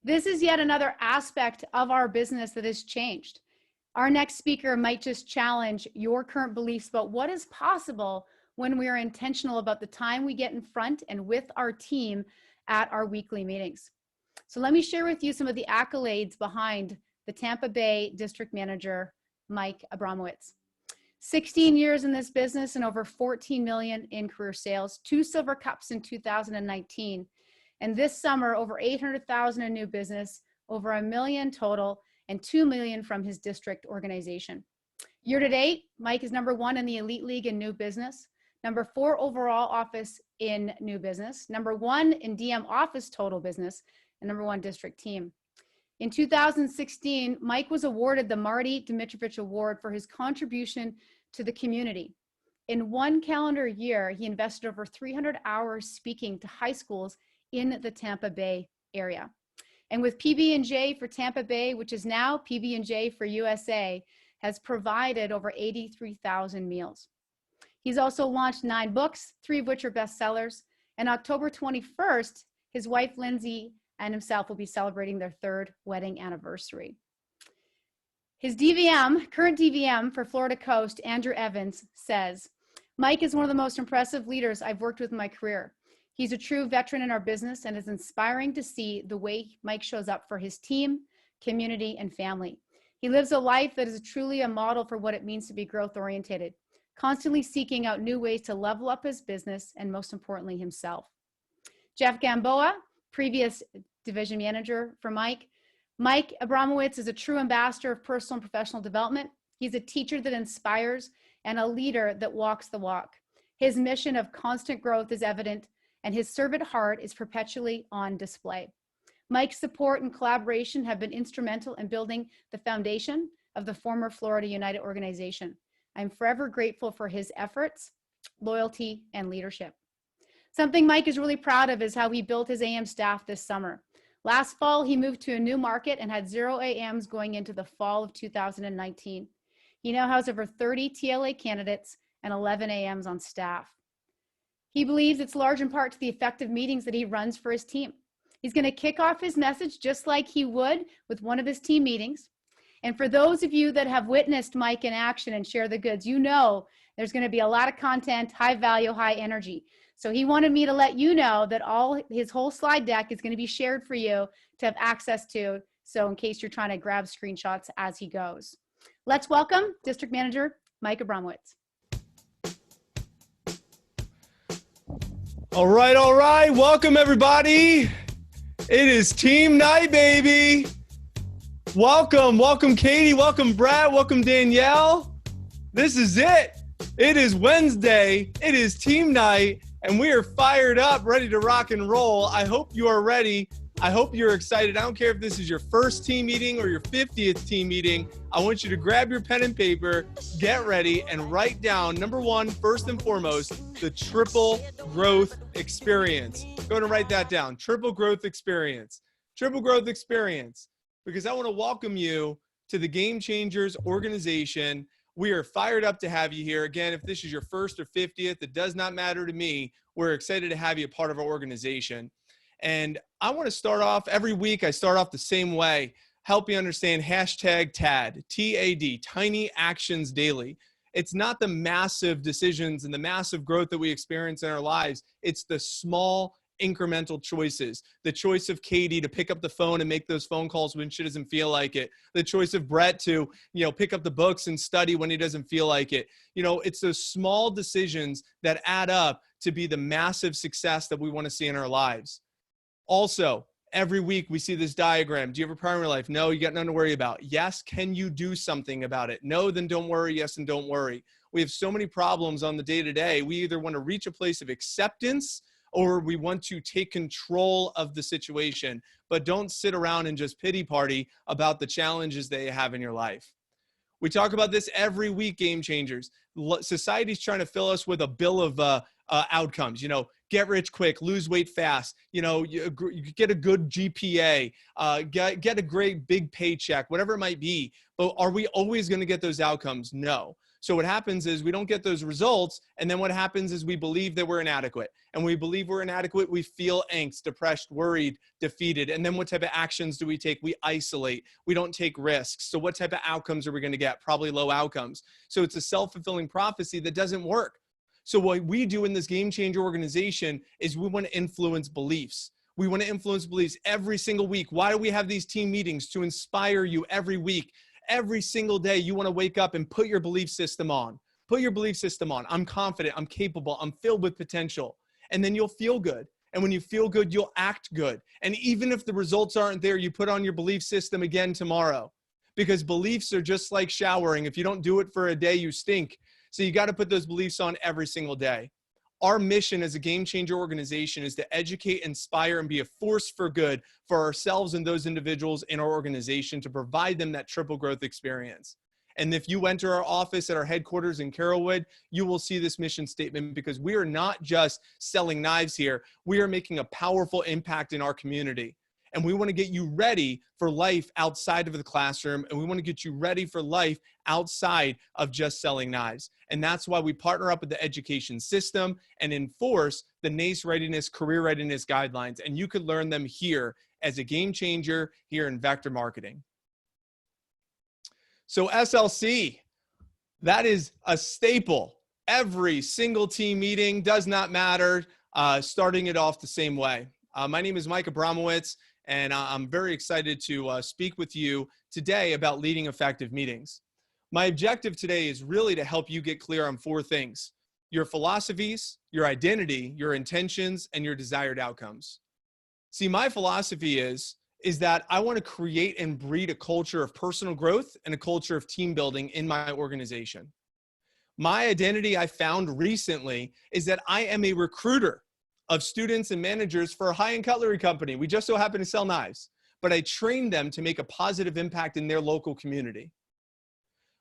This is yet another aspect of our business that has changed. Our next speaker might just challenge your current beliefs about what is possible when we are intentional about the time we get in front and with our team at our weekly meetings. So let me share with you some of the accolades behind the Tampa Bay District Manager, Mike Abramowitz. 16 years in this business and over 14 million in career sales, 2 silver cups in 2019. And this summer, over 800,000 in new business, over $1 million total, and 2 million from his district organization. Year to date, Mike is number 1 in the Elite League in new business, number 4 overall office in new business, number 1 in DM office total business, and number 1 district team. In 2016, Mike was awarded the Marty Dimitrovich Award for his contribution to the community. In 1 calendar year, he invested over 300 hours speaking to high schools in the Tampa Bay area. And with PB&J for Tampa Bay, which is now PB&J for USA, has provided over 83,000 meals. He's also launched 9 books, 3 of which are bestsellers. And October 21st, his wife, Lindsay, and himself will be celebrating their 3rd wedding anniversary. His DVM, current DVM for Florida Coast, Andrew Evans, says, Mike is one of the most impressive leaders I've worked with in my career. He's a true veteran in our business and is inspiring to see the way Mike shows up for his team, community, and family. He lives a life that is truly a model for what it means to be growth-oriented, constantly seeking out new ways to level up his business and, most importantly, himself. Jeff Gamboa, previous division manager for Mike. Mike Abramowitz is a true ambassador of personal and professional development. He's a teacher that inspires and a leader that walks the walk. His mission of constant growth is evident, and his servant heart is perpetually on display. Mike's support and collaboration have been instrumental in building the foundation of the former Florida United organization. I'm forever grateful for his efforts, loyalty, and leadership. Something Mike is really proud of is how he built his AM staff this summer. Last fall, he moved to a new market and had 0 AMs going into the fall of 2019. He now has over 30 TLA candidates and 11 AMs on staff. He believes it's large in part to the effective meetings that he runs for his team. He's going to kick off his message just like he would with one of his team meetings. And for those of you that have witnessed Mike in action and share the goods, you know there's going to be a lot of content, high value, high energy. So he wanted me to let you know that his whole slide deck is going to be shared for you to have access to. So in case you're trying to grab screenshots as he goes. Let's welcome District Manager Mike Abramowitz. All right. Welcome, everybody. It is team night, baby. Welcome, Katie. Welcome, Brad. Welcome, Danielle. This is it. It is Wednesday. It is team night, and we are fired up, ready to rock and roll. I hope you are ready. I hope you're excited. I don't care if this is your first team meeting or your 50th team meeting. I want you to grab your pen and paper, get ready, and write down, number 1, first and foremost, the triple growth experience. Go ahead and write that down. Triple growth experience. Triple growth experience. Because I want to welcome you to the Game Changers organization. We are fired up to have you here. Again, if this is your first or 50th, it does not matter to me. We're excited to have you a part of our organization. And I want to start off every week. I start off the same way. Help you understand hashtag TAD, T-A-D, Tiny Actions Daily. It's not the massive decisions and the massive growth that we experience in our lives. It's the small incremental choices. The choice of Katie to pick up the phone and make those phone calls when she doesn't feel like it. The choice of Brett to, pick up the books and study when he doesn't feel like it. It's those small decisions that add up to be the massive success that we want to see in our lives. Also, every week we see this diagram. Do you have a problem in your life? No, you got nothing to worry about. Yes, can you do something about it? No, then don't worry. Yes, and don't worry. We have so many problems on the day-to-day. We either want to reach a place of acceptance or we want to take control of the situation, but don't sit around and just pity party about the challenges that you have in your life. We talk about this every week, Game Changers. Society's trying to fill us with a bill of outcomes, get rich quick, lose weight fast, you get a good GPA, get a great big paycheck, whatever it might be. But are we always going to get those outcomes? No. So what happens is we don't get those results. And then what happens is we believe that we're inadequate. And we believe we're inadequate. We feel angst, depressed, worried, defeated. And then what type of actions do we take? We isolate. We don't take risks. So what type of outcomes are we going to get? Probably low outcomes. So it's a self-fulfilling prophecy that doesn't work. So what we do in this game changer organization is we want to influence beliefs. We want to influence beliefs every single week. Why do we have these team meetings? To inspire you every week. Every single day, you want to wake up and put your belief system on. Put your belief system on. I'm confident. I'm capable. I'm filled with potential. And then you'll feel good. And when you feel good, you'll act good. And even if the results aren't there, you put on your belief system again tomorrow. Because beliefs are just like showering. If you don't do it for a day, you stink. So you got to put those beliefs on every single day. Our mission as a game changer organization is to educate, inspire, and be a force for good for ourselves and those individuals in our organization to provide them that triple growth experience. And if you enter our office at our headquarters in Carrollwood, you will see this mission statement, because we are not just selling knives here. We are making a powerful impact in our community. And we want to get you ready for life outside of the classroom. And we want to get you ready for life outside of just selling knives. And that's why we partner up with the education system and enforce the NACE readiness, career readiness guidelines. And you could learn them here as a game changer here in Vector Marketing. So SLC, that is a staple. Every single team meeting, does not matter, starting it off the same way. My name is Mike Abramowitz. And I'm very excited to speak with you today about leading effective meetings. My objective today is really to help you get clear on 4 things: your philosophies, your identity, your intentions, and your desired outcomes. See, my philosophy is that I want to create and breed a culture of personal growth and a culture of team building in my organization. My identity, I found recently, is that I am a recruiter of students and managers for a high-end cutlery company. We just so happen to sell knives, but I train them to make a positive impact in their local community.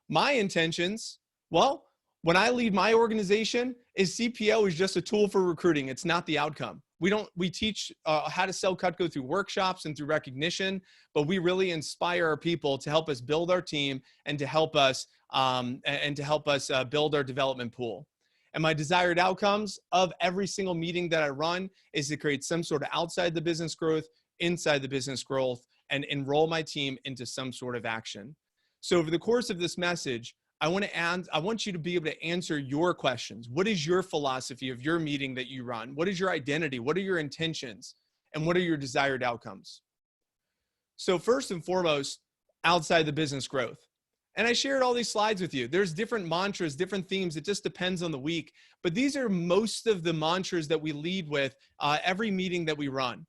My intentions, well, when I lead my organization, is CPO is just a tool for recruiting. It's not the outcome. We teach how to sell Cutco through workshops and through recognition, but we really inspire our people to help us build our team and to help us build our development pool. And my desired outcomes of every single meeting that I run is to create some sort of outside the business growth, inside the business growth, and enroll my team into some sort of action. So over the course of this message, I want you to be able to answer your questions. What is your philosophy of your meeting that you run? What is your identity? What are your intentions? And what are your desired outcomes? So first and foremost, outside the business growth. And I shared all these slides with you. There's different mantras, different themes. It just depends on the week. But these are most of the mantras that we lead with every meeting that we run.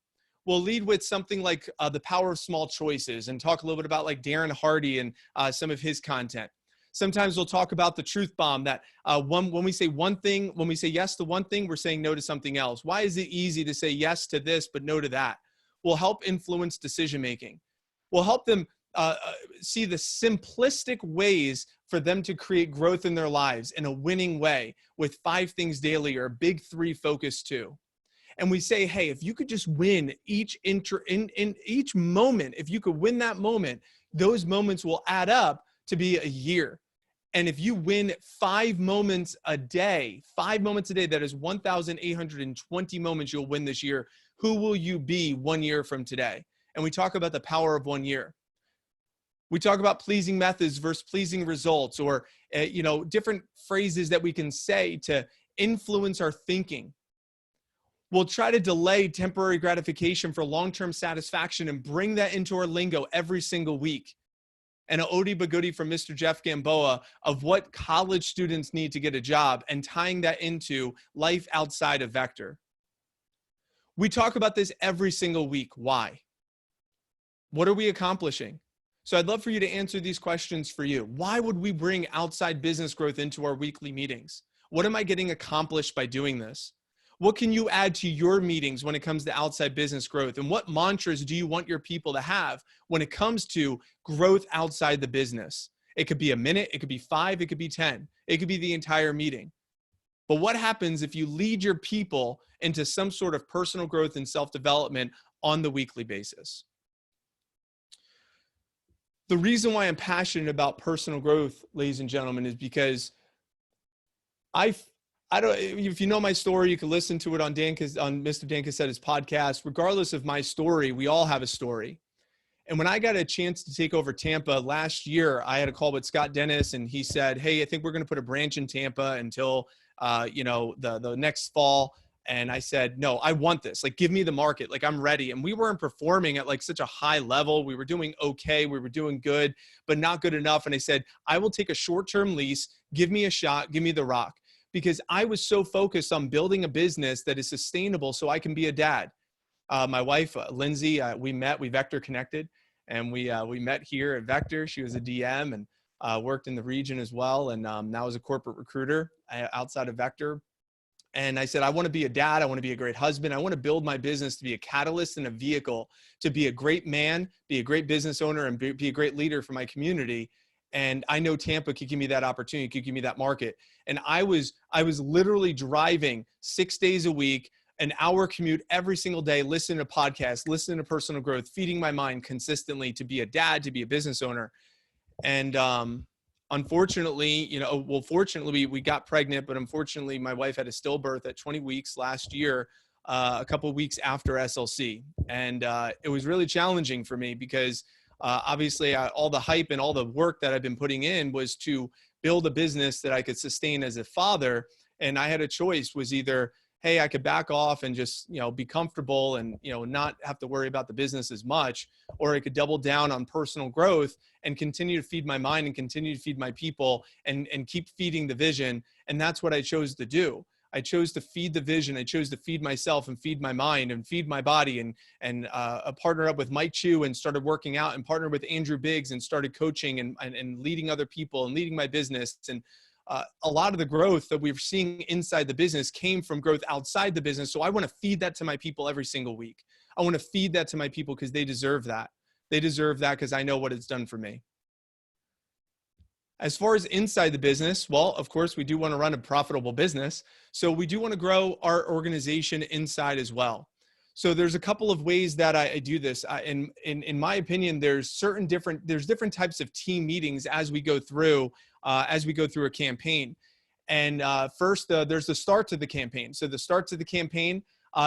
We'll lead with something like the power of small choices and talk a little bit about like Darren Hardy and some of his content. Sometimes we'll talk about the truth bomb that when we say one thing, when we say yes to one thing, we're saying no to something else. Why is it easy to say yes to this, but no to that? We'll help influence decision-making. We'll help them see the simplistic ways for them to create growth in their lives in a winning way with 5 things daily or a big 3 focus 2. And we say, hey, if you could just win in each moment, if you could win that moment, those moments will add up to be a year. And if you win 5 moments a day, that is 1,820 moments you'll win this year. Who will you be 1 year from today? And we talk about the power of 1 year. We talk about pleasing methods versus pleasing results, or different phrases that we can say to influence our thinking. We'll try to delay temporary gratification for long-term satisfaction and bring that into our lingo every single week. And an oldie but goodie from Mr. Jeff Gamboa of what college students need to get a job and tying that into life outside of Vector. We talk about this every single week. Why? What are we accomplishing? So I'd love for you to answer these questions for you. Why would we bring outside business growth into our weekly meetings? What am I getting accomplished by doing this? What can you add to your meetings when it comes to outside business growth? And what mantras do you want your people to have when it comes to growth outside the business? It could be a minute, it could be 5, it could be 10, it could be the entire meeting. But what happens if you lead your people into some sort of personal growth and self-development on the weekly basis? The reason why I'm passionate about personal growth, ladies and gentlemen, is because I don't, if you know my story, you can listen to it on Mr. Dan Cassetta's podcast. Regardless of my story, we all have a story. And when I got a chance to take over Tampa last year, I had a call with Scott Dennis, and he said, "Hey, I think we're going to put a branch in Tampa until, the next fall." And I said, "No, I want this. Like, give me the market. Like, I'm ready." And we weren't performing at like such a high level. We were doing okay. We were doing good, but not good enough. And I said, "I will take a short-term lease. Give me a shot. Give me the rock." Because I was so focused on building a business that is sustainable so I can be a dad. My wife, Lindsay, we Vector connected, and we met here at Vector. She was a DM and worked in the region as well, and now is a corporate recruiter outside of Vector. And I said, I want to be a dad. I want to be a great husband. I want to build my business to be a catalyst and a vehicle to be a great man, be a great business owner, and be a great leader for my community. And I know Tampa could give me that opportunity, could give me that market. And I was literally driving 6 days a week, an hour commute every single day, listening to podcasts, listening to personal growth, feeding my mind consistently to be a dad, to be a business owner. And unfortunately, fortunately we got pregnant, but unfortunately my wife had a stillbirth at 20 weeks last year, a couple of weeks after SLC. And it was really challenging for me because obviously all the hype and all the work that I've been putting in was to build a business that I could sustain as a father. And I had a choice, was either, hey, I could back off and just, be comfortable and, not have to worry about the business as much, or I could double down on personal growth and continue to feed my mind and continue to feed my people and keep feeding the vision. And that's what I chose to do. I chose to feed the vision. I chose to feed myself and feed my mind and feed my body and partner up with Mike Chu and started working out, and partnered with Andrew Biggs and started coaching and leading other people and leading my business. And a lot of the growth that we're seeing inside the business came from growth outside the business. So I want to feed that to my people every single week. I want to feed that to my people because they deserve that. They deserve that because I know what it's done for me. As far as inside the business, well, of course, we do want to run a profitable business. So we do want to grow our organization inside as well. So there's a couple of ways that I do this. In my opinion, there's different types of team meetings as we go through a campaign. And first, there's the start to the campaign. So the start to the campaign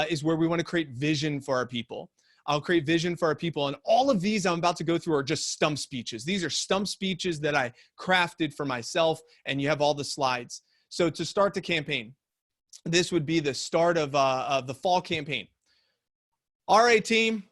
is where we want to create vision for our people. I'll create vision for our people. And all of these I'm about to go through are just stump speeches. These are stump speeches that I crafted for myself, and you have all the slides. So to start the campaign, this would be the start of the fall campaign. All right, team,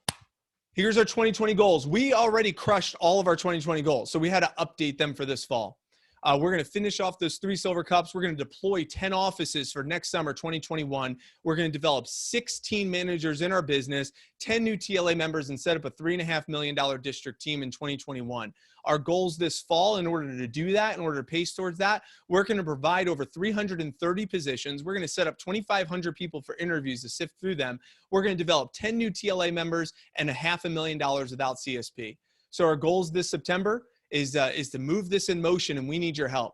here's our 2020 goals. We already crushed all of our 2020 goals, so we had to update them for this fall. We're going to finish off those 3 silver cups. We're going to deploy 10 offices for next summer, 2021. We're going to develop 16 managers in our business, 10 new TLA members, and set up a $3.5 million district team in 2021. Our goals this fall, in order to do that, in order to pace towards that, we're going to provide over 330 positions. We're going to set up 2,500 people for interviews to sift through them. We're going to develop 10 new TLA members and $500,000 without CSP. So our goals this September is to move this in motion, and we need your help.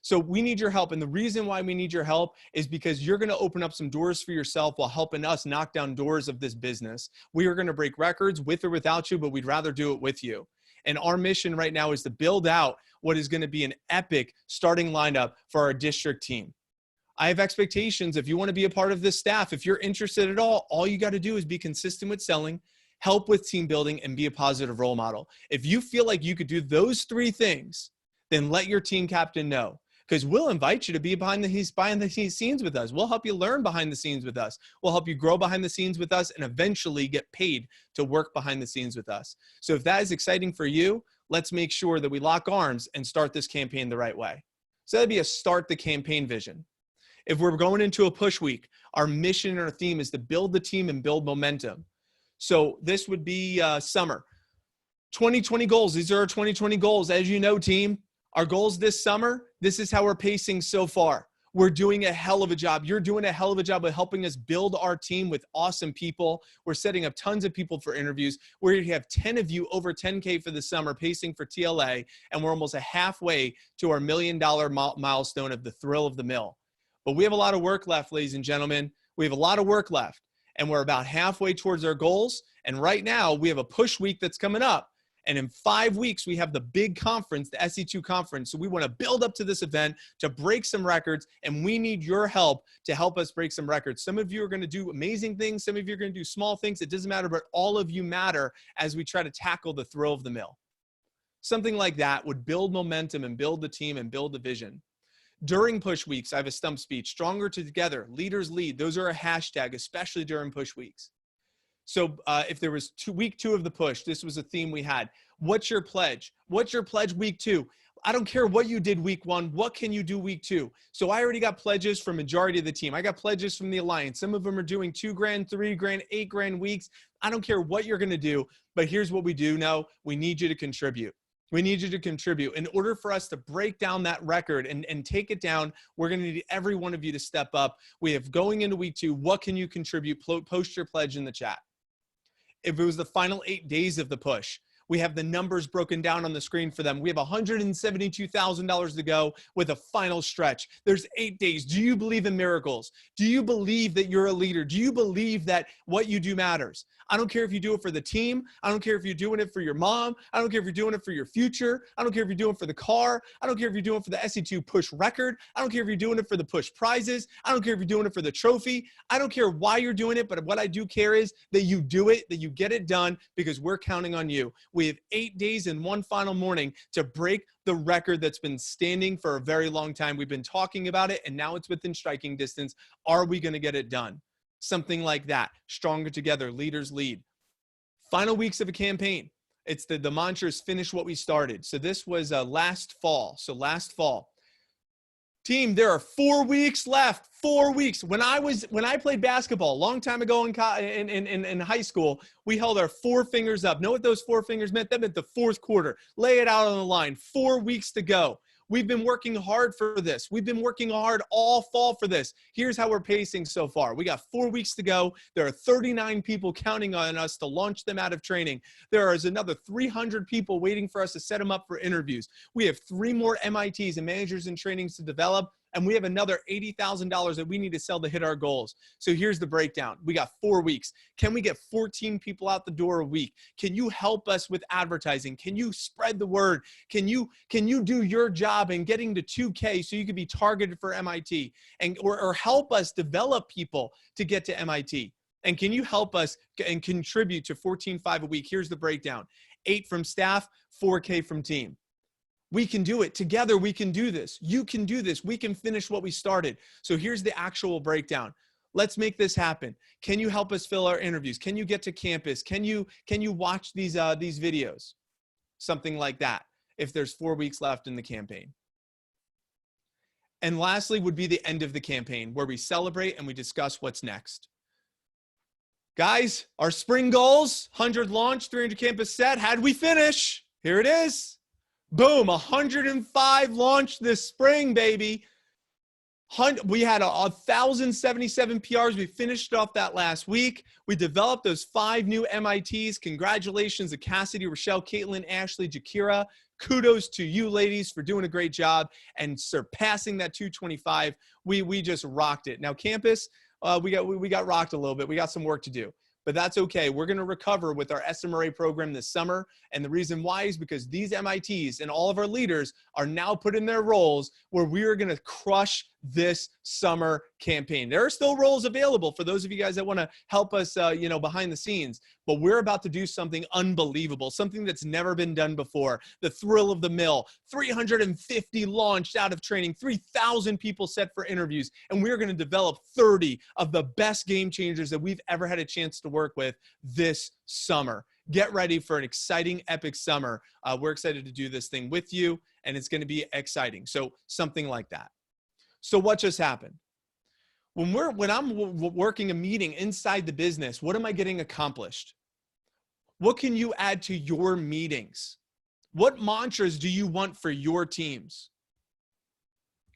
So we need your help. And the reason why we need your help is because you're going to open up some doors for yourself while helping us knock down doors of this business. We are going to break records with or without you, but we'd rather do it with you. And our mission right now is to build out what is going to be an epic starting lineup for our district team. I have expectations. If you want to be a part of this staff, if you're interested at all you got to do is be consistent with selling, help with team building, and be a positive role model. If you feel like you could do those 3 things, then let your team captain know, because we'll invite you to be behind the scenes with us. We'll help you learn behind the scenes with us. We'll help you grow behind the scenes with us and eventually get paid to work behind the scenes with us. So if that is exciting for you, let's make sure that we lock arms and start this campaign the right way. So that'd be a start the campaign vision. If we're going into a push week, our mission and our theme is to build the team and build momentum. So this would be summer. 2020 goals. These are our 2020 goals. As you know, team, our goals this summer, this is how we're pacing so far. We're doing a hell of a job. You're doing a hell of a job of helping us build our team with awesome people. We're setting up tons of people for interviews. We're going to have 10 of you over 10K for the summer pacing for TLA, and we're almost halfway to our $1 million milestone of the thrill of the mill. But we have a lot of work left, ladies and gentlemen. We have a lot of work left. And we're about halfway towards our goals. And right now we have a push week that's coming up. And in 5 weeks, we have the big conference, the SE2 conference. So we want to build up to this event to break some records, and we need your help to help us break some records. Some of you are going to do amazing things. Some of you are going to do small things. It doesn't matter, but all of you matter as we try to tackle the thrill of the mill. Something like that would build momentum and build the team and build the vision. During push weeks, I have a stump speech, stronger together, leaders lead. Those are a hashtag, especially during push weeks. So if there was week 2 of the push, this was a theme we had. What's your pledge? What's your pledge week 2? I don't care what you did week 1. What can you do week 2? So I already got pledges from majority of the team. I got pledges from the Alliance. Some of them are doing $2 grand, $3 grand, $8 grand weeks. I don't care what you're going to do, but here's what we do know. We need you to contribute. We need you to contribute. In order for us to break down that record and take it down, we're going to need every one of you to step up. We have going into week 2, what can you contribute? Post your pledge in the chat. If it was the final 8 days of the push, we have the numbers broken down on the screen for them. We have $172,000 to go with a final stretch. There's 8 days. Do you believe in miracles? Do you believe that you're a leader? Do you believe that what you do matters? I don't care if you do it for the team. I don't care if you're doing it for your mom. I don't care if you're doing it for your future. I don't care if you're doing it for the car. I don't care if you're doing it for the SE2 push record. I don't care if you're doing it for the push prizes. I don't care if you're doing it for the trophy. I don't care why you're doing it, but what I do care is that you do it, that you get it done, because we're counting on you. We have 8 days and one final morning to break the record that's been standing for a very long time. We've been talking about it, and now it's within striking distance. Are we going to get it done? Something like that. Stronger together, leaders lead. Final weeks of a campaign. It's the mantra is finish what we started. So this was last fall. Team, there are 4 weeks left. 4 weeks. When I played basketball a long time ago in high school, we held our 4 fingers up. Know what those 4 fingers meant? That meant the fourth quarter. Lay it out on the line. 4 weeks to go. We've been working hard for this. We've been working hard all fall for this. Here's how we're pacing so far. We got 4 weeks to go. There are 39 people counting on us to launch them out of training. There is another 300 people waiting for us to set them up for interviews. We have 3 more MITs and managers in trainings to develop. And we have another $80,000 that we need to sell to hit our goals. So here's the breakdown. We got 4 weeks. Can we get 14 people out the door a week? Can you help us with advertising? Can you spread the word? Can you do your job in getting to 2K so you can be targeted for MIT, and or help us develop people to get to MIT? And can you help us and contribute to 14.5 a week? Here's the breakdown. 8 from staff, 4K from team. We can do it together. We can do this. You can do this. We can finish what we started. So here's the actual breakdown. Let's make this happen. Can you help us fill our interviews? Can you get to campus? Can you watch these videos? Something like that. If there's 4 weeks left in the campaign. And lastly would be the end of the campaign, where we celebrate and we discuss what's next. Guys, our spring goals: 100 launch, 300 campus set. How'd we finish? Here it is. Boom, 105 launched this spring, baby. We had 1,077 PRs. We finished off that last week. We developed those 5 new MITs. Congratulations to Cassidy, Rochelle, Caitlin, Ashley, Jakira. Kudos to you ladies for doing a great job and surpassing that 225. We just rocked it. Now campus, we got rocked a little bit. We got some work to do. But that's okay. We're going to recover with our SMRA program this summer. And the reason why is because these MITs and all of our leaders are now put in their roles where we are going to crush this summer campaign. There are still roles available for those of you guys that want to help us, behind the scenes. But we're about to do something unbelievable, something that's never been done before. The thrill of the mill, 350 launched out of training, 3,000 people set for interviews. And we're going to develop 30 of the best game changers that we've ever had a chance to work with this summer. Get ready for an exciting, epic summer. We're excited to do this thing with you, and it's going to be exciting. So something like that. So what just happened? When I'm working a meeting inside the business, what am I getting accomplished? What can you add to your meetings? What mantras do you want for your teams?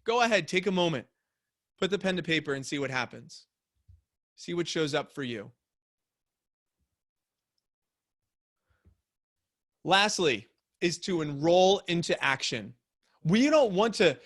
Go ahead, take a moment, put the pen to paper and see what happens. See what shows up for you. Lastly is to enroll into action. I don't want to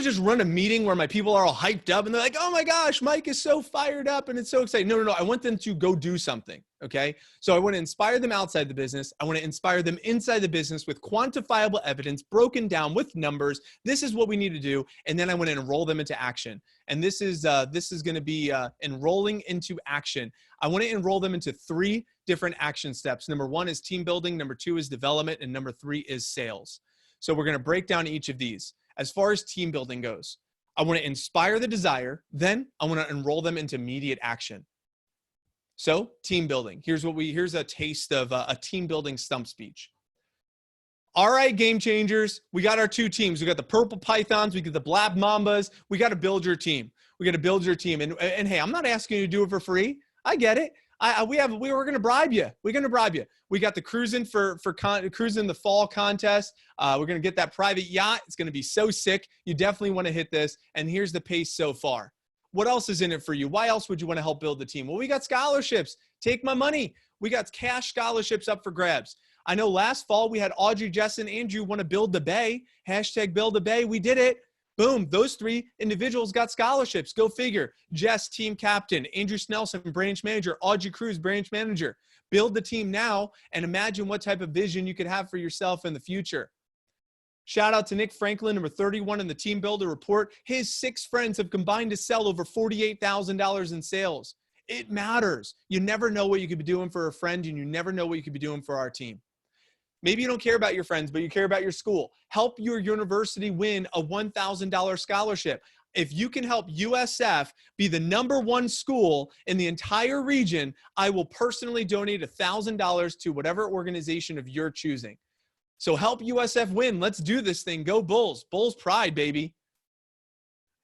just run a meeting where my people are all hyped up and they're like, oh my gosh, Mike is so fired up and it's so exciting. No. I want them to go do something. Okay. So I want to inspire them outside the business. I want to inspire them inside the business with quantifiable evidence broken down with numbers. This is what we need to do. And then I want to enroll them into action. And this is going to be enrolling into action. I want to enroll them into 3 different action steps. Number 1 is team building. Number 2 is development. And number 3 is sales. So we're going to break down each of these. As far as team building goes, I want to inspire the desire. Then I want to enroll them into immediate action. So team building. Here's a taste of a team building stump speech. All right, game changers. We got our 2 teams. We got the purple pythons. We got the black mambas. We got to build your team. We got to build your team. And hey, I'm not asking you to do it for free. I get it. We're going to bribe you. We're going to bribe you. We got the cruising cruising the fall contest. We're going to get that private yacht. It's going to be so sick. You definitely want to hit this. And here's the pace so far. What else is in it for you? Why else would you want to help build the team? Well, we got scholarships. Take my money. We got cash scholarships up for grabs. I know last fall we had Audrey, Jess, and Andrew want to build the Bay. #build the Bay. We did it. Boom. Those 3 individuals got scholarships. Go figure. Jess, team captain. Andrew Snelson, branch manager. Audrey Cruz, branch manager. Build the team now and imagine what type of vision you could have for yourself in the future. Shout out to Nick Franklin, number 31 in the Team Builder report. His 6 friends have combined to sell over $48,000 in sales. It matters. You never know what you could be doing for a friend, and you never know what you could be doing for our team. Maybe you don't care about your friends, but you care about your school. Help your university win a $1,000 scholarship. If you can help USF be the #1 school in the entire region, I will personally donate $1,000 to whatever organization of your choosing. So help USF win. Let's do this thing. Go Bulls. Bulls pride, baby.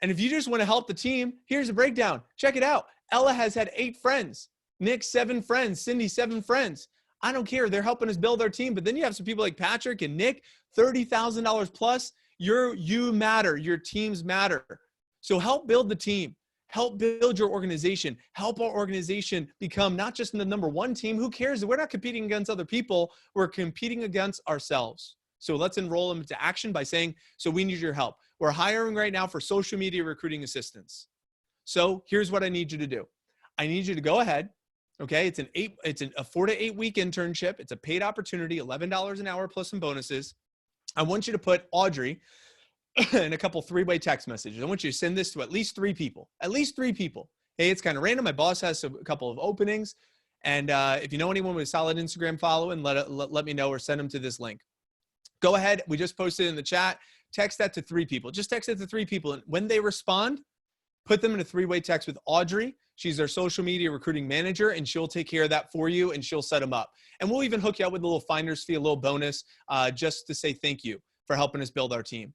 And if you just want to help the team, here's a breakdown. Check it out. Ella has had 8 friends. Nick, 7 friends. Cindy, 7 friends. I don't care. They're helping us build our team. But then you have some people like Patrick and Nick, $30,000 plus. You matter. Your teams matter. So help build the team. Help build your organization. Help our organization become not just the #1 team. Who cares? We're not competing against other people. We're competing against ourselves. So let's enroll them into action by saying, so we need your help. We're hiring right now for social media recruiting assistants. So here's what I need you to do. I need you to go ahead. Okay. It's a 4 to 8 week internship. It's a paid opportunity, $11 an hour plus some bonuses. I want you to put Audrey in a couple 3-way text messages. I want you to send this to at least 3 people. Hey, it's kind of random. My boss has a couple of openings. And if you know anyone with a solid Instagram following, let me know or send them to this link. Go ahead. We just posted in the chat. Text that to 3 people. Just text it to 3 people. And when they respond, put them in a 3-way text with Audrey. She's our social media recruiting manager, and she'll take care of that for you, and she'll set them up. And we'll even hook you up with a little finder's fee, a little bonus, just to say thank you for helping us build our team.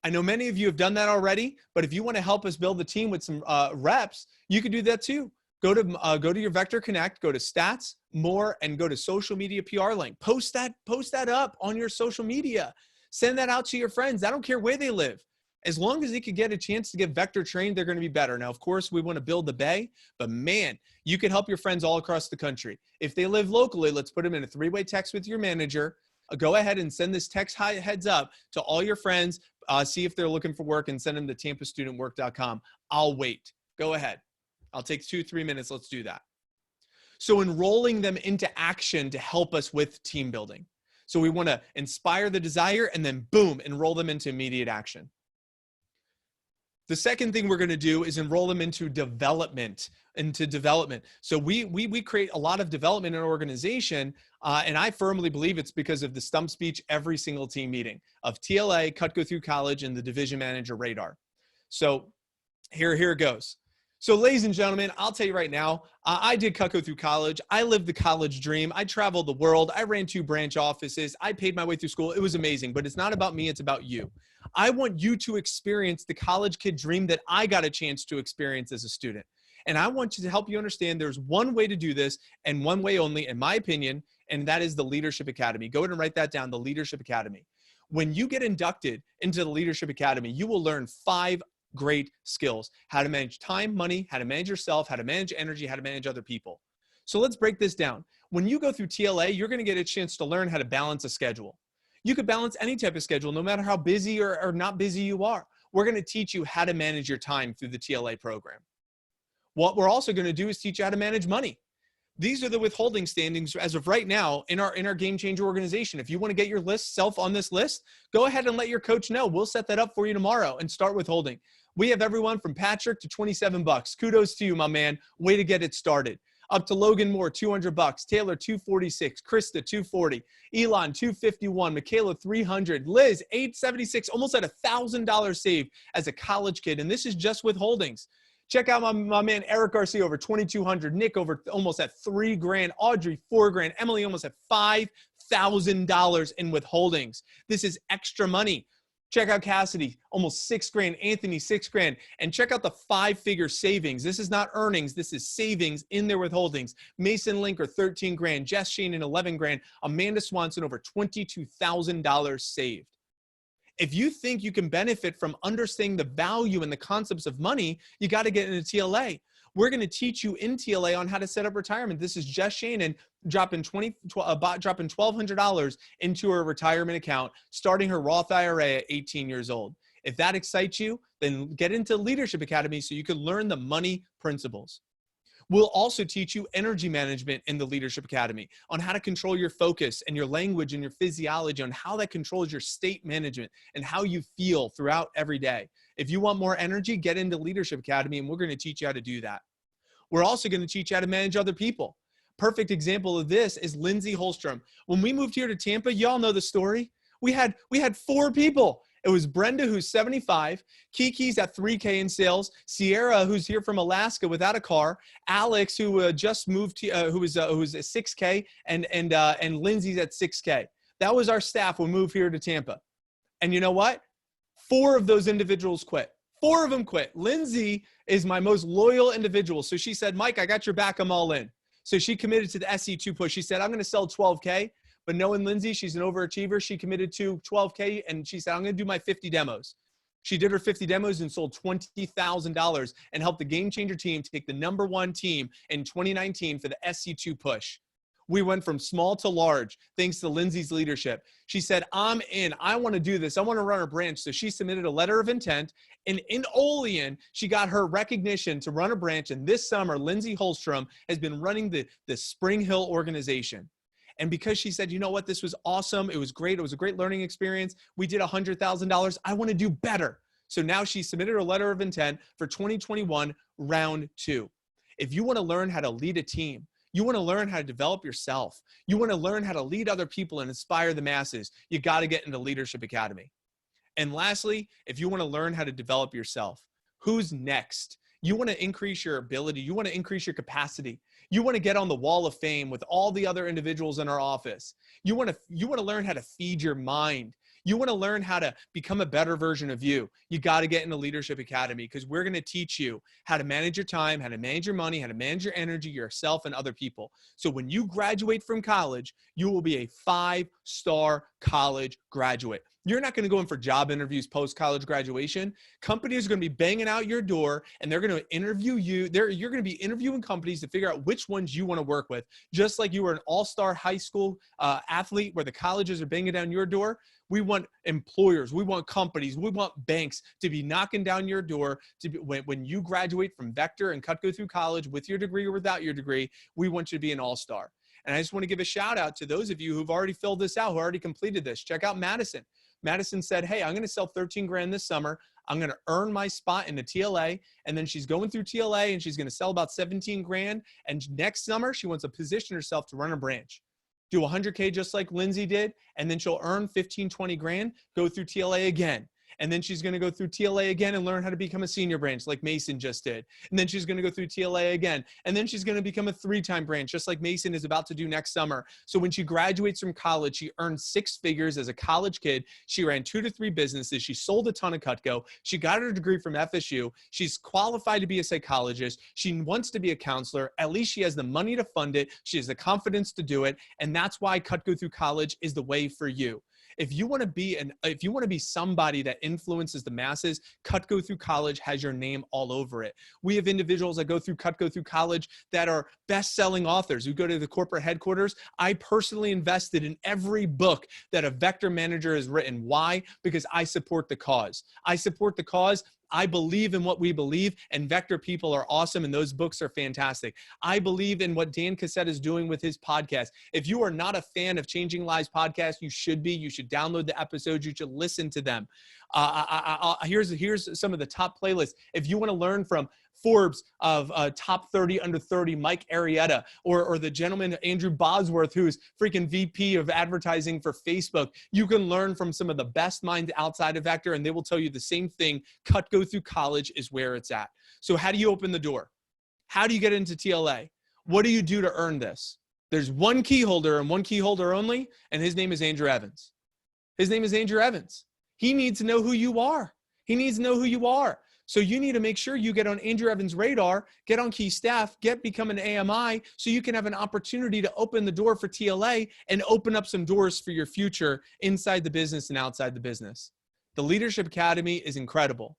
I know many of you have done that already, but if you want to help us build the team with some reps, you could do that too. Go to your Vector Connect, go to stats, more, and go to social media PR link. Post that up on your social media. Send that out to your friends. I don't care where they live. As long as they could get a chance to get Vector trained, they're going to be better. Now, of course, we want to build the Bay, but man, you can help your friends all across the country. If they live locally, let's put them in a 3-way text with your manager. Go ahead and send this text heads up to all your friends. See if they're looking for work and send them to tampastudentwork.com. I'll wait. Go ahead. I'll take 2-3 minutes. Let's do that. So enrolling them into action to help us with team building. So we want to inspire the desire and then boom, enroll them into immediate action. The second thing we're going to do is enroll them into development. So we create a lot of development in our organization, and I firmly believe it's because of the stump speech every single team meeting of TLA, Cutco through college, and the division manager radar. So here it goes. So ladies and gentlemen, I'll tell you right now, I did Cutco through college. I lived the college dream. I traveled the world. I ran 2 branch offices. I paid my way through school. It was amazing, but it's not about me. It's about you. I want you to experience the college kid dream that I got a chance to experience as a student. And I want you to help you understand there's one way to do this and one way only, in my opinion, and that is the Leadership Academy. Go ahead and write that down, the Leadership Academy. When you get inducted into the Leadership Academy, you will learn 5 great skills: how to manage time, money, how to manage yourself, how to manage energy, how to manage other people. So let's break this down. When you go through TLA, you're going to get a chance to learn how to balance a schedule. You could balance any type of schedule, no matter how busy or not busy you are. We're going to teach you how to manage your time through the TLA program. What we're also going to do is teach you how to manage money. These are the withholding standings as of right now in our Game Changer organization. If you want to get your self on this list, go ahead and let your coach know. We'll set that up for you tomorrow and start withholding. We have everyone from Patrick to $27. Kudos to you, my man. Way to get it started. Up to Logan Moore, $200. Taylor, $246. Krista, $240. Elon, $251. Michaela, $300. Liz, $876. Almost at $1,000 saved as a college kid. And this is just withholdings. Check out my man Eric Garcia over $2,200. Nick over almost at $3,000. Audrey $4,000. Emily almost at $5,000 in withholdings. This is extra money. Check out Cassidy, almost $6,000. Anthony, $6,000. And check out the 5-figure savings. This is not earnings. This is savings in their withholdings. Mason Linker, $13,000. Jess Sheen, $11,000. Amanda Swanson, over $22,000 saved. If you think you can benefit from understanding the value and the concepts of money, you got to get into TLA. We're going to teach you in TLA on how to set up retirement. This is Jess Shannon dropping $1,200 into her retirement account, starting her Roth IRA at 18 years old. If that excites you, then get into Leadership Academy so you can learn the money principles. We'll also teach you energy management in the Leadership Academy on how to control your focus and your language and your physiology, on how that controls your state management and how you feel throughout every day. If you want more energy, get into Leadership Academy, and we're going to teach you how to do that. We're also going to teach you how to manage other people. Perfect example of this is Lindsay Holstrom. When we moved here to Tampa, y'all know the story. We had 4 people. It was Brenda, who's 75, Kiki's at $3,000 in sales, Sierra, who's here from Alaska without a car, Alex, who just moved to, who's at $6,000, and Lindsay's at $6,000. That was our staff when we moved here to Tampa. And you know what? 4 of those individuals quit. 4 of them quit. Lindsay is my most loyal individual. So she said, Mike, I got your back. I'm all in. So she committed to the SE2 push. She said, I'm going to sell $12,000. But knowing Lindsay, she's an overachiever. She committed to $12,000, and she said, I'm going to do my 50 demos. She did her 50 demos and sold $20,000 and helped the Game Changer team take the #1 team in 2019 for the SC2 push. We went from small to large thanks to Lindsay's leadership. She said, I'm in. I want to do this. I want to run a branch. So she submitted a letter of intent. And in Olean, she got her recognition to run a branch. And this summer, Lindsay Holstrom has been running the Spring Hill organization. And because she said, you know what, this was awesome. It was great. It was a great learning experience. We did $100,000. I want to do better. So now she submitted her letter of intent for 2021 round 2. If you want to learn how to lead a team, you want to learn how to develop yourself, you want to learn how to lead other people and inspire the masses, you got to get into Leadership Academy. And lastly, if you want to learn how to develop yourself, who's next? You want to increase your ability. You want to increase your capacity. You want to get on the wall of fame with all the other individuals in our office. You want to learn how to feed your mind. You want to learn how to become a better version of you. You got to get into Leadership Academy, because we're going to teach you how to manage your time, how to manage your money, how to manage your energy, yourself, and other people. So when you graduate from college, you will be a 5-star college graduate. You're not going to go in for job interviews post-college graduation. Companies are going to be banging out your door, and they're going to interview you. You're going to be interviewing companies to figure out which ones you want to work with. Just like you were an all-star high school athlete where the colleges are banging down your door, we want employers, we want companies, we want banks to be knocking down your door when you graduate from Vector and Cutco through college with your degree or without your degree. We want you to be an all-star. And I just want to give a shout out to those of you who've already filled this out, who already completed this. Check out Madison. Madison said, hey, I'm going to sell $13,000 this summer. I'm going to earn my spot in the TLA. And then she's going through TLA and she's going to sell about $17,000. And next summer, she wants to position herself to run a branch. Do 100K just like Lindsay did. And then she'll earn 15, 20 grand, go through TLA again. And then she's going to go through TLA again and learn how to become a senior branch like Mason just did. And then she's going to go through TLA again. And then she's going to become a 3-time branch just like Mason is about to do next summer. So when she graduates from college, she earned 6 figures as a college kid. She ran 2 to 3 businesses. She sold a ton of Cutco. She got her degree from FSU. She's qualified to be a psychologist. She wants to be a counselor. At least she has the money to fund it. She has the confidence to do it. And that's why Cutco through college is the way for you. If you want to be somebody that influences the masses, Cutco through college has your name all over it. We have individuals that go through Cutco through college that are best-selling authors who go to the corporate headquarters. I personally invested in every book that a vector manager has written. Why? Because I support the cause. I support the cause. I believe in what we believe, and Vector people are awesome, and those books are fantastic. I believe in what Dan Cassette is doing with his podcast. If you are not a fan of Changing Lives podcast, you should be. You should download the episodes. You should listen to them. Here's some of the top playlists. If you want to learn from Forbes of top 30 under 30, Mike Arrieta, or the gentleman, Andrew Bosworth, who's freaking VP of advertising for Facebook. You can learn from some of the best minds outside of Vector, and they will tell you the same thing. Cutco through college is where it's at. So how do you open the door? How do you get into TLA? What do you do to earn this? There's one key holder and one key holder only, and his name is Andrew Evans. His name is Andrew Evans. He needs to know who you are. He needs to know who you are. So you need to make sure you get on Andrew Evans' radar, get on key staff, become an AMI, so you can have an opportunity to open the door for TLA and open up some doors for your future inside the business and outside the business. The Leadership Academy is incredible.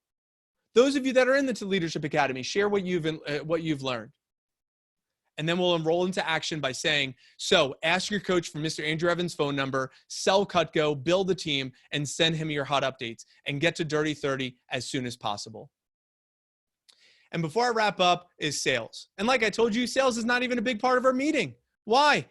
Those of you that are in the Leadership Academy, share what you've learned. And then we'll enroll into action by saying, so ask your coach for Mr. Andrew Evans' phone number, sell Cutco, build a team, and send him your hot updates, and get to Dirty 30 as soon as possible. And before I wrap up is sales. And like I told you, sales is not even a big part of our meeting. Why?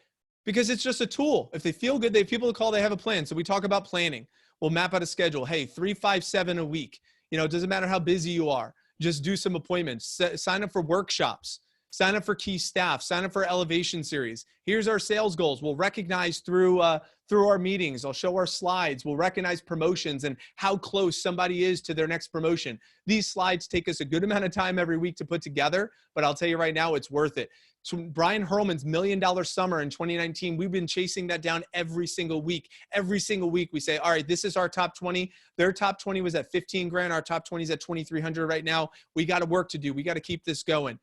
Because it's just a tool. If they feel good, they have people to call, they have a plan. So we talk about planning. We'll map out a schedule. Hey, 3, 5, 7 a week. It doesn't matter how busy you are. Just do some appointments. Sign up for workshops. Sign up for key staff. Sign up for elevation series. Here's our sales goals. We'll recognize through our meetings. I'll show our slides. We'll recognize promotions and how close somebody is to their next promotion. These slides take us a good amount of time every week to put together, but I'll tell you right now, it's worth it. So Brian Hurlman's $1 Million Summer in 2019, we've been chasing that down every single week. Every single week we say, all right, this is our top 20. Their top 20 was at 15 grand. Our top 20 is at 2,300 right now. We got work to do. We got to keep this going.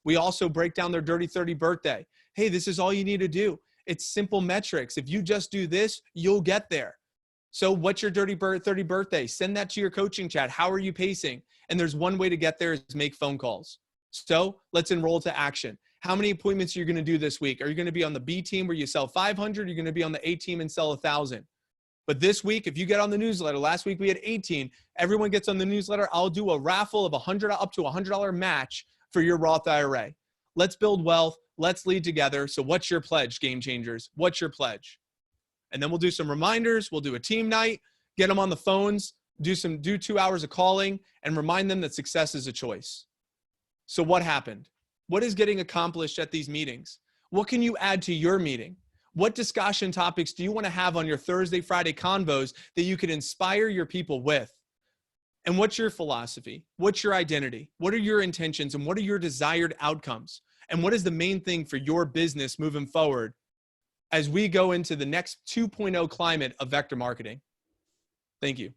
We also break down their Dirty 30 birthday. Hey, this is all you need to do. It's simple metrics. If you just do this, you'll get there. So what's your Dirty 30 birthday? Send that to your coaching chat. How are you pacing? And there's one way to get there is make phone calls. So let's enroll to action. How many appointments are you going to do this week? Are you going to be on the B team where you sell 500? You're going to be on the A team and sell 1,000. But this week, if you get on the newsletter, last week we had 18. Everyone gets on the newsletter. I'll do a raffle of $100 up to $100 match for your Roth IRA. Let's build wealth. Let's lead together. So what's your pledge, game changers? What's your pledge? And then we'll do some reminders. We'll do a team night, get them on the phones, do 2 hours of calling, and remind them that success is a choice. So what happened? What is getting accomplished at these meetings? What can you add to your meeting? What discussion topics do you want to have on your Thursday, Friday convos that you could inspire your people with? And what's your philosophy? What's your identity? What are your intentions and what are your desired outcomes? And what is the main thing for your business moving forward as we go into the next 2.0 climate of vector marketing? Thank you.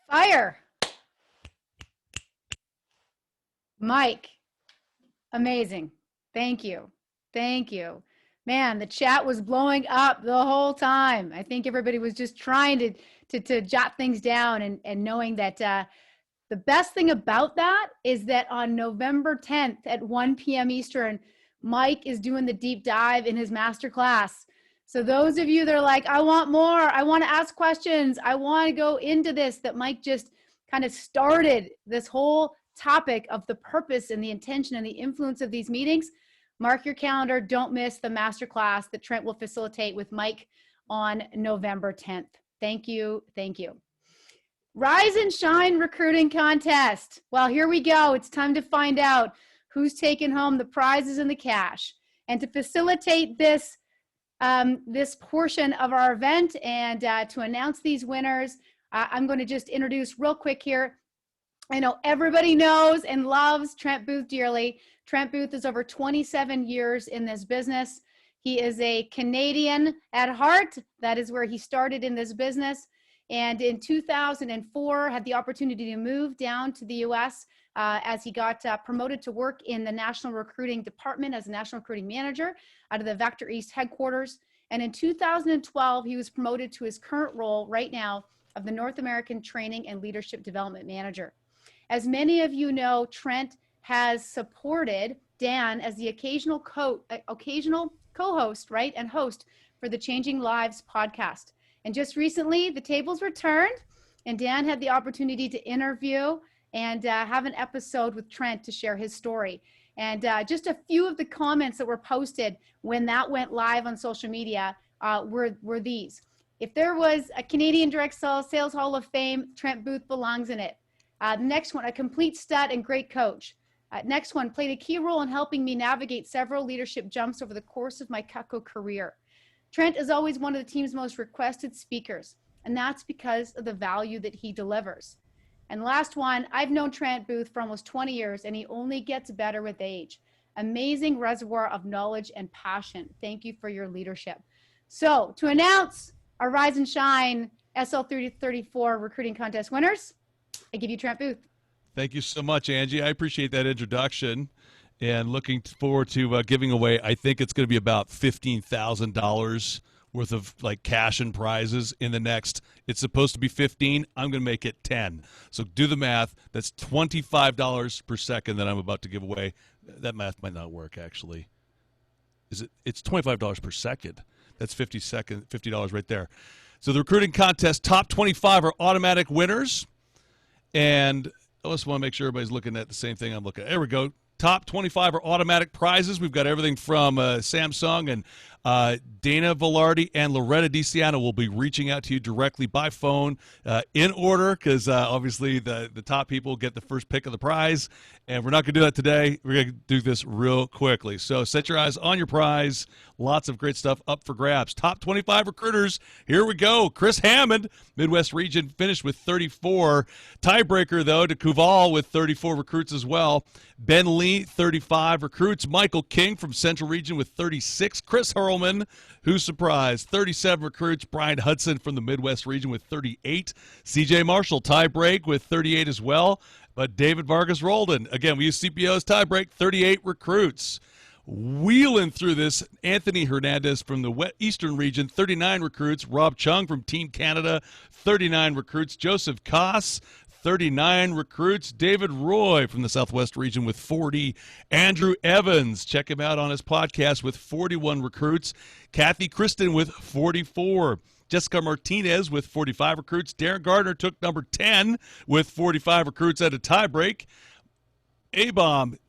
Fire. Mike, amazing. Thank you. Thank you. Man, the chat was blowing up the whole time. I think everybody was just trying to jot things down and knowing that the best thing about that is that on November 10th at 1 p.m. Eastern, Mike is doing the deep dive in his masterclass. So those of you that are like, I want more, I want to ask questions, I want to go into this, that Mike just kind of started this whole topic of the purpose and the intention and the influence of these meetings. Mark your calendar. Don't miss the masterclass that Trent will facilitate with Mike on November 10th. Thank you. Thank you. Rise and Shine recruiting contest. Well, here we go. It's time to find out who's taking home the prizes and the cash. And to facilitate this, this portion of our event and to announce these winners, I'm going to just introduce real quick here. I know everybody knows and loves Trent Booth dearly. Trent Booth is over 27 years in this business. He is a Canadian at heart. That is where he started in this business. And in 2004, had the opportunity to move down to the US as he got promoted to work in the National Recruiting Department as a National Recruiting Manager out of the Vector East headquarters. And in 2012, he was promoted to his current role right now of the North American Training and Leadership Development Manager. As many of you know, Trent has supported Dan as the occasional co-host, right, and host for the Changing Lives podcast. And just recently, the tables were turned, and Dan had the opportunity to interview and have an episode with Trent to share his story. And just a few of the comments that were posted when that went live on social media were these. If there was a Canadian Direct Sales Hall of Fame, Trent Booth belongs in it. The next one, a complete stud and great coach. Next one, played a key role in helping me navigate several leadership jumps over the course of my Cutco career. Trent is always one of the team's most requested speakers, and that's because of the value that he delivers. And last one, I've known Trent Booth for almost 20 years, and he only gets better with age. Amazing reservoir of knowledge and passion. Thank you for your leadership. So to announce our Rise and Shine SL3034 recruiting contest winners, I give you Trent Booth. Thank you so much, Angie. I appreciate that introduction, and looking forward to giving away, I think it's going to be about $15,000 worth of like cash and prizes in the next. It's supposed to be 15. I'm going to make it 10. So do the math. That's $25 per second that I'm about to give away. That math might not work, actually. It's $25 per second. That's $50 right there. So the recruiting contest, top 25 are automatic winners. And I just want to make sure everybody's looking at the same thing I'm looking at. There we go. Top 25 are automatic prizes. We've got everything from Samsung, and Dana Velarde and Loretta DiCiano will be reaching out to you directly by phone in order, because obviously the top people get the first pick of the prize, and we're not going to do that today. We're going to do this real quickly. So set your eyes on your prize. Lots of great stuff up for grabs. Top 25 recruiters. Here we go. Chris Hammond, Midwest region, finished with 34. Tiebreaker, though, to Kuval with 34 recruits as well. Ben Lee, 35 recruits. Michael King from Central Region with 36. Chris Hurlman, who's surprised, 37 recruits. Brian Hudson from the Midwest region with 38. CJ Marshall, tiebreak with 38 as well. But David Vargas Roldan, again, we use CPO's tiebreak, 38 recruits. Wheeling through this, Anthony Hernandez from the Eastern region, 39 recruits. Rob Chung from Team Canada, 39 recruits. Joseph Koss, 39 recruits. David Roy from the Southwest region with 40. Andrew Evans, check him out on his podcast, with 41 recruits. Kathy Kristen with 44. Jessica Martinez with 45 recruits. Darren Gardner took number 10 with 45 recruits at a tiebreak. A-Bomb.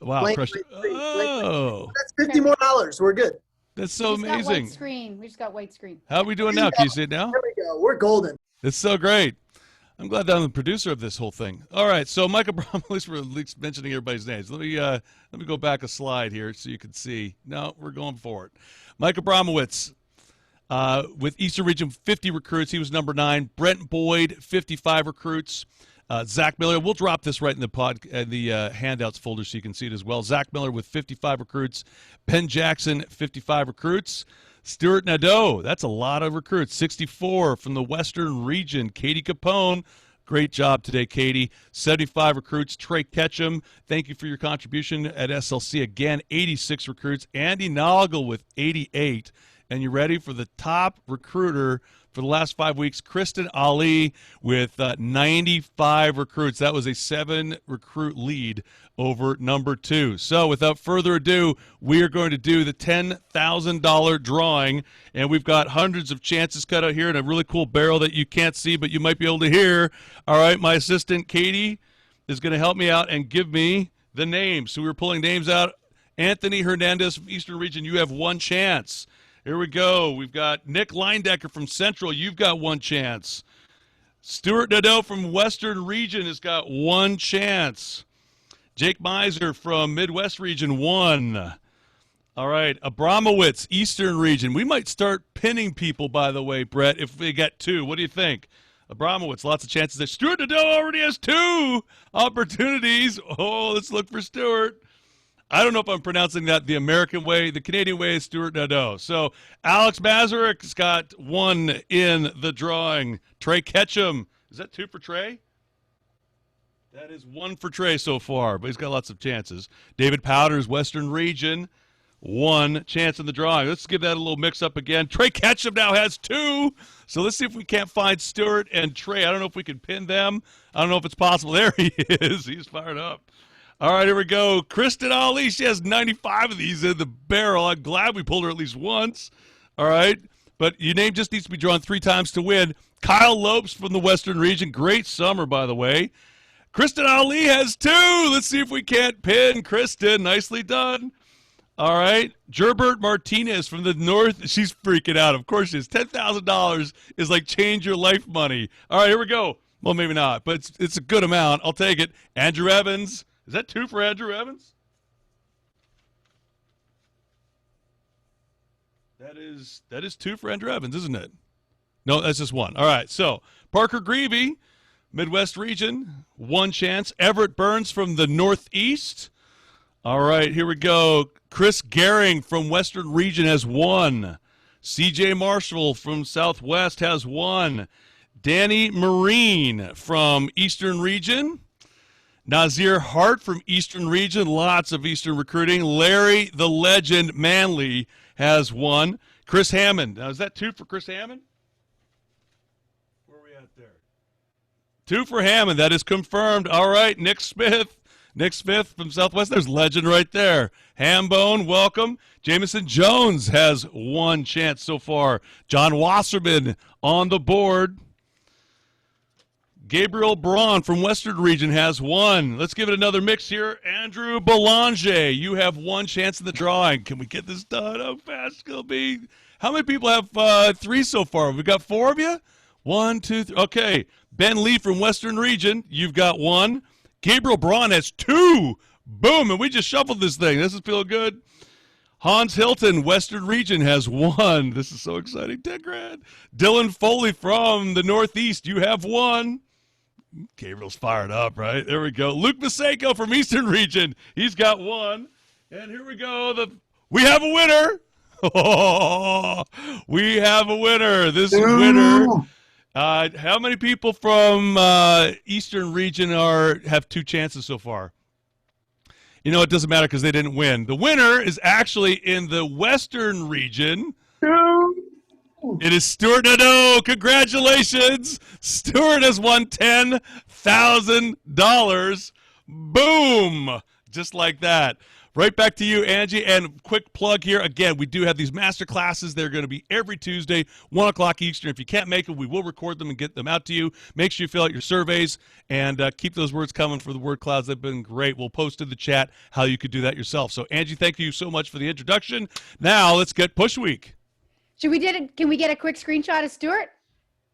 Wow. Crushed. Oh. That's $50 more. We're good. That's so amazing. White screen. We just got white screen. How are we doing now? Can you see it now? There we go. We're golden. It's so great. I'm glad that I'm the producer of this whole thing. All right, so Mike Abramowitz, we're at least mentioning everybody's names. Let me go back a slide here so you can see. No, we're going for it. Mike Abramowitz, with Eastern Region, 50 recruits. He was number 9. Brent Boyd, 55 recruits. Zach Miller, we'll drop this right in the handouts folder so you can see it as well. Zach Miller with 55 recruits. Ben Jackson, 55 recruits. Stuart Nadeau, that's a lot of recruits, 64 from the Western region. Katie Capone, great job today, Katie. 75 recruits. Trey Ketchum, thank you for your contribution at SLC. Again, 86 recruits. Andy Noggle with 88. And you ready for the top recruiter for the last 5 weeks? Kristen Ali with 95 recruits. That was a 7-recruit lead over number 2. So without further ado, we are going to do the $10,000 drawing, and we've got hundreds of chances cut out here in a really cool barrel that you can't see, but you might be able to hear. All right, my assistant Katie is going to help me out and give me the names. So we're pulling names out. Anthony Hernandez from Eastern Region, you have 1 chance. Here we go. We've got Nick Leindecker from Central. You've got 1 chance. Stuart Nadeau from Western Region has got 1 chance. Jake Miser from Midwest Region, 1. All right. Abramowitz, Eastern Region. We might start pinning people, by the way, Brett, if we get 2. What do you think? Abramowitz, lots of chances there. Stuart Nadeau already has 2 opportunities. Oh, let's look for Stuart. I don't know if I'm pronouncing that the American way. The Canadian way is Stuart Nadeau. So Alex Mazurik's got 1 in the drawing. Trey Ketchum. Is that 2 for Trey? That is 1 for Trey so far, but he's got lots of chances. David Powders, Western Region. one chance in the drawing. Let's give that a little mix up again. Trey Ketchum now has 2. So let's see if we can't find Stuart and Trey. I don't know if we can pin them. I don't know if it's possible. There he is. He's fired up. All right, here we go. Kristen Ali, she has 95 of these in the barrel. I'm glad we pulled her at least once. All right. But your name just needs to be drawn 3 times to win. Kyle Lopes from the Western region. Great summer, by the way. Kristen Ali has 2. Let's see if we can't pin Kristen. Nicely done. All right. Gerbert Martinez from the North. She's freaking out. Of course she is. $10,000 is like change your life money. All right, here we go. Well, maybe not, but it's a good amount. I'll take it. Andrew Evans. Is that 2 for Andrew Evans? That is 2 for Andrew Evans, isn't it? No, that's just 1. All right. So Parker Greavy, Midwest region, 1 chance. Everett Burns from the Northeast. All right, here we go. Chris Gehring from Western region has 1. CJ Marshall from Southwest has 1. Danny Marine from Eastern region. Nazir Hart from Eastern region. Lots of Eastern recruiting. Larry the Legend Manley has 1. Chris Hammond. Now, is that 2 for Chris Hammond? Where are we at there? 2 for Hammond. That is confirmed. All right, Nick Smith. Nick Smith from Southwest. There's Legend right there. Hambone, welcome. Jamison Jones has 1 chance so far. John Wasserman on the board. Gabriel Braun from Western region has 1. Let's give it another mix here. Andrew Belanger, you have 1 chance in the drawing. Can we get this done? How fast will it be? How many people have 3 so far? We got 4 of you? 1, 2, 3. Okay. Ben Lee from Western region, you've got 1. Gabriel Braun has 2. Boom, and we just shuffled this thing. This is feel good. Hans Hilton, Western region, has 1. This is so exciting. 10 grand. Dylan Foley from the Northeast, you have 1. Gabriel's fired up, right? There we go. Luke Maseko from Eastern region, he's got 1. And here we go. We have a winner. Oh, we have a winner. This winner. How many people from Eastern region have 2 chances so far? You know, it doesn't matter because they didn't win. The winner is actually in the Western region. It is Stuart Nadeau. Congratulations. Stuart has won $10,000. Boom. Just like that. Right back to you, Angie. And quick plug here. Again, we do have these master classes. They're going to be every Tuesday, 1 o'clock Eastern. If you can't make it, we will record them and get them out to you. Make sure you fill out your surveys and keep those words coming for the word clouds. They've been great. We'll post in the chat how you could do that yourself. So, Angie, thank you so much for the introduction. Now, let's get Push Week. Can we get a quick screenshot of Stuart?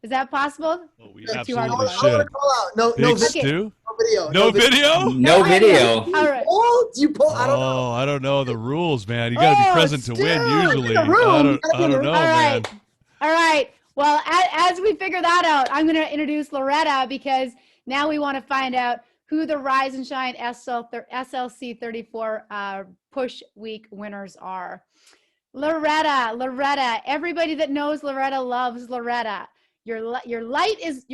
Is that possible? Oh, we That's too absolutely hard. should. No Big video. Stu? No video. No video? No video. All right. Oh, do you pull? I don't know. Oh, I don't know the rules, man. You got to be present to win Stu, usually. in the room. I don't know, All man. right. All right. Well, as we figure that out, I'm going to introduce Loretta because now we want to find out who the Rise and Shine SLC 34 Push Week winners are. Loretta, everybody that knows Loretta loves Loretta. Your life is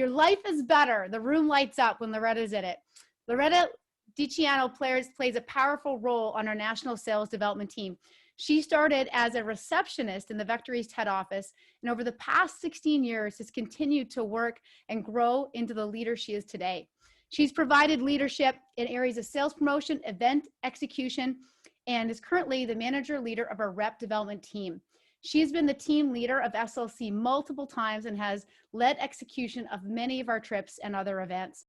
better. The room lights up when Loretta's in it. Loretta DiCiano plays a powerful role on our national sales development team. She started as a receptionist in the Vector East head office, and over the past 16 years has continued to work and grow into the leader she is today. She's provided leadership in areas of sales promotion, event execution, and is currently the manager leader of our rep development team. She's been the team leader of SLC multiple times and has led execution of many of our trips and other events.